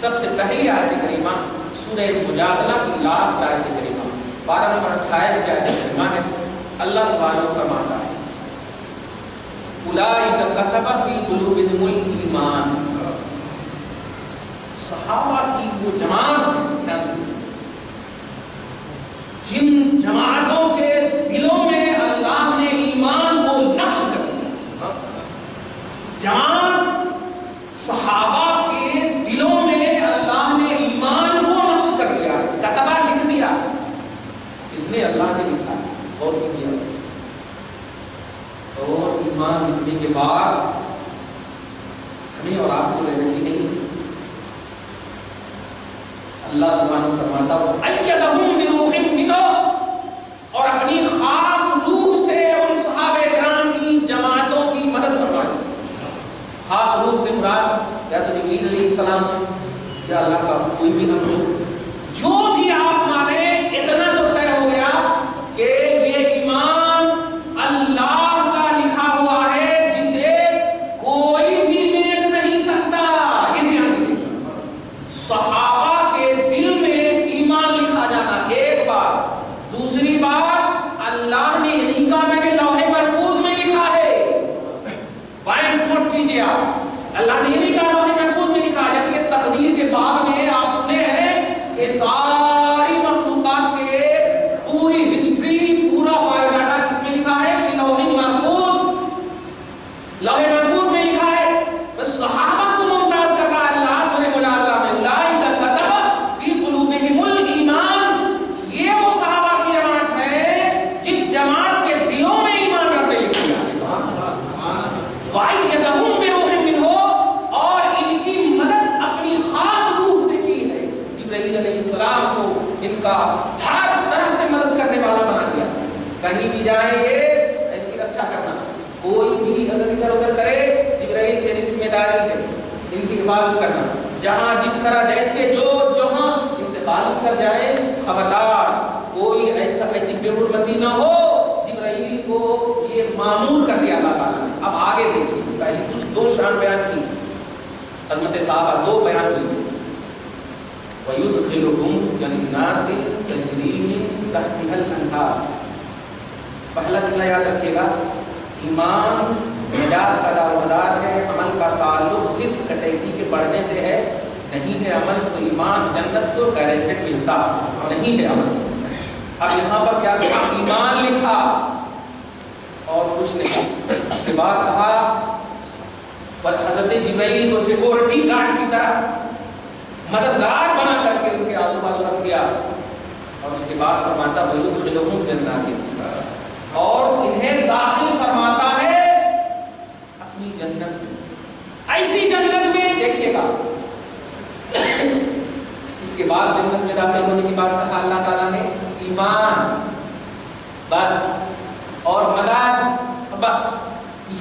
سب سے پہلی آیت کریمہ سورہ مجادلہ کی لاسٹ آیت کریمہ 12 نمبر 28 کی آیت کریمہ ہے. اللہ سبحانہ فرماتا ہے اولئک کتب فی قلوبہم الایمان. صحابہ کی وہ جماعت ہے جن جماعتوں کے دلوں میں اللہ نے ایمان کو نقش کر دیا. جماعت صحابہ کے دلوں میں اللہ نے ایمان کو نقش کر دیا, کتبہ لکھ دیا. جس نے اللہ نے لکھا بہت کیجیے. اور ایمان لکھنے کے بعد ہمیں اور آپ کو رہنے کی نہیں. اللہ سبحانہ فرماتا وَأَيَّدَهُمْ بِرُوحٍ مِّنْهُ, اور اپنی خاص روح سے ان صحابہ کرام کی جماعتوں کی مدد فرمائی. خاص روح سے مراد یا تو جبریل علیہ السلام یا اللہ کا کوئی بھی ہم لوگ جو بھی آپ مانے. اتنا تو طے ہو گیا کہ یہ ایمان اللہ کا لکھا ہوا ہے جسے کوئی بھی مٹ نہیں سکتا. یہ دھیان دیجیے, صحابہ کے دل میں ایمان لکھا جانا ایک بات. دوسری بات اللہ نے نہیں کہا میں نے لوح محفوظ میں لکھا ہے. پوائنٹ نوٹ کیجیے آپ, اللہ نے نہیں کہا لوح محفوظ میں لکھا, جبکہ تقدیر کے باب میں آپ سنے ہیں کہ ساری مخلوقات کے پوری ہسٹری پورا بایوڈاٹا کس میں لکھا ہے؟ کہ لوح محفوظ, لوح محفوظ میں لکھا ہے. بس صحابہ کو ممتاز کر رہا ہے اللہ سورہ مجادلہ میں اولئک کتب فی قلوبہم الایمان. یہ وہ صحابہ کی جماعت ہے جس جماعت کے دلوں میں ایمان رب نے لکھ دیا. وَأَيَّدَهُمْ بِرُوحٍ مِّنْهُ, اور ان کی مدد اپنی خاص روح سے کی ہے. جبرائیل علیہ السلام کو ان کا ہر طرح سے مدد کرنے والا بنا دیا. کہیں بھی جائیں یہ ان کی رکشا کرنا, کوئی بھی اگر ادھر ادھر کرے جبرائیل کی ذمہ داری ہے ان کی حفاظت کرنا. جہاں جس طرح جیسے جو جہاں انتقال کر جائے خبردار کوئی ایسی بے حرمتی نہ ہو. جبرائیل کو یہ معمول کر دیا اللہ تعالیٰ نے. اب آگے دیکھیے, پہلی کچھ دو شان بیان کی عظمت صحابہ, دو بیان کی. وَيُدْخِلُهُمْ جَنَّاتٍ تَجْرِي مِن تَحْتِهَا الْأَنْهَارُ. پہلا جملہ یاد رکھیے گا, ایمان نجات کا دارومدار ہے. عمل کا تعلق صرف کٹیگری کے بڑھنے سے ہے, نہیں ہے عمل تو ایمان جنت تو گارنٹیڈ ملتا نہیں ہے عمل. اب یہاں پر کیا کہا؟ ایمان لکھا اور کچھ نہیں. اس کے بعد کہا حضرت جبرائیل کو سیکورٹی گارڈ کی طرح مددگار بنا کر کے ان کے آزو بازو رکھ دیا. اور اس کے بعد فرماتا وَيُدْخِلُهُمْ جَنَّاتٍ, اور انہیں داخل فرماتا ہے اپنی جنت میں. ایسی جنت میں دیکھیے گا. اس کے بعد جنت میں داخل ہونے کے بعد کہا اللہ تعالیٰ نے ایمان بس اور مدد بس.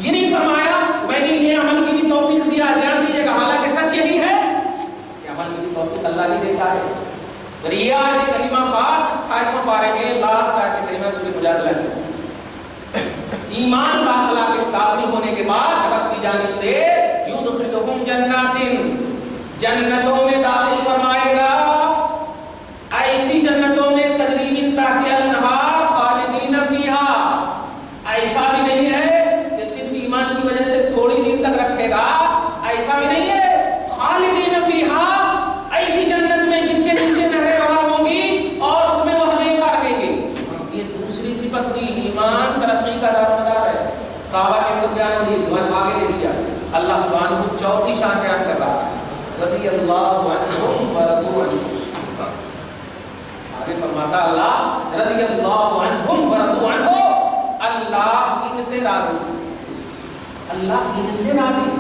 یہ نہیں فرمایا میں نے یہ عمل کی بھی توفیق دیا. دھیان دیجیے گا, حالانکہ سچ یہی ہے کہ عمل کی بھی توفیق اللہ نے دیتا ہے. اور یہ آیت کریمہ خاص 28واں پارے میں لاسٹ آیت کریمہ سورہ مجادلہ کی. ایمان داخلہ کے داخل ہونے کے بعد رب کی جانب سے یدخلہم جناتٍ, جنتوں میں داخل فرمائے گا. ایسی جنتوں میں تجری من تحتہا الانہار خالدین فیہا. ایسا بھی نہیں ہے کہ صرف ایمان کی وجہ سے تھوڑی دن تک رکھے گا, ایسا بھی نہیں ہے. خالدین فیہا, ایسی جنت میں جن کے نیچے نہریں بہا ہوں گی اور اس میں وہ ہمیشہ رہیں گے. یہ دوسری صفت ہوئی, ایمان ترقی کا دارومدار ہے. صحابہ کے خود بیان ہو رہی, آگے دے دیا. اللہ سبحانہ چوتھی شان بیان کر رہا ہے, رضی اللہ عنہم ورضوا عنہ. آگے فرماتا اللہ رضی اللہ عنہم ورضوا عنہ, اللہ ان سے راضی, اللہ ان سے راضی.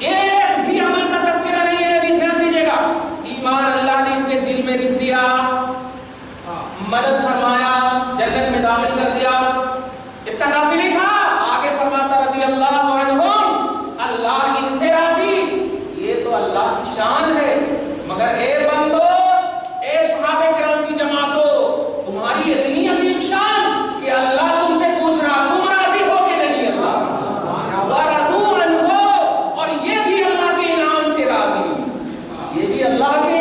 ایک بھی عمل کا تذکرہ نہیں ہے. ابھی دھیان دیجیے گا, ایمان اللہ نے ان کے دل میں لکھ دیا, مدد فرمایا, جنت میں داخل کر دیا. اتنا کافی نہیں تھا, آگے فرماتا رضی اللہ عنہم, اللہ ان سے راضی. یہ تو اللہ کی شان ہے, مگر اے بندو, اے صحابہ کرام کی جماعتوں, تمہاری اتنی عظیم شان کہ اللہ تم سے پوچھ رہا تم راضی ہو کہ نہیں. اللہ ورضوا عنہ, اور یہ بھی اللہ کے انعام سے راضی, یہ بھی اللہ کے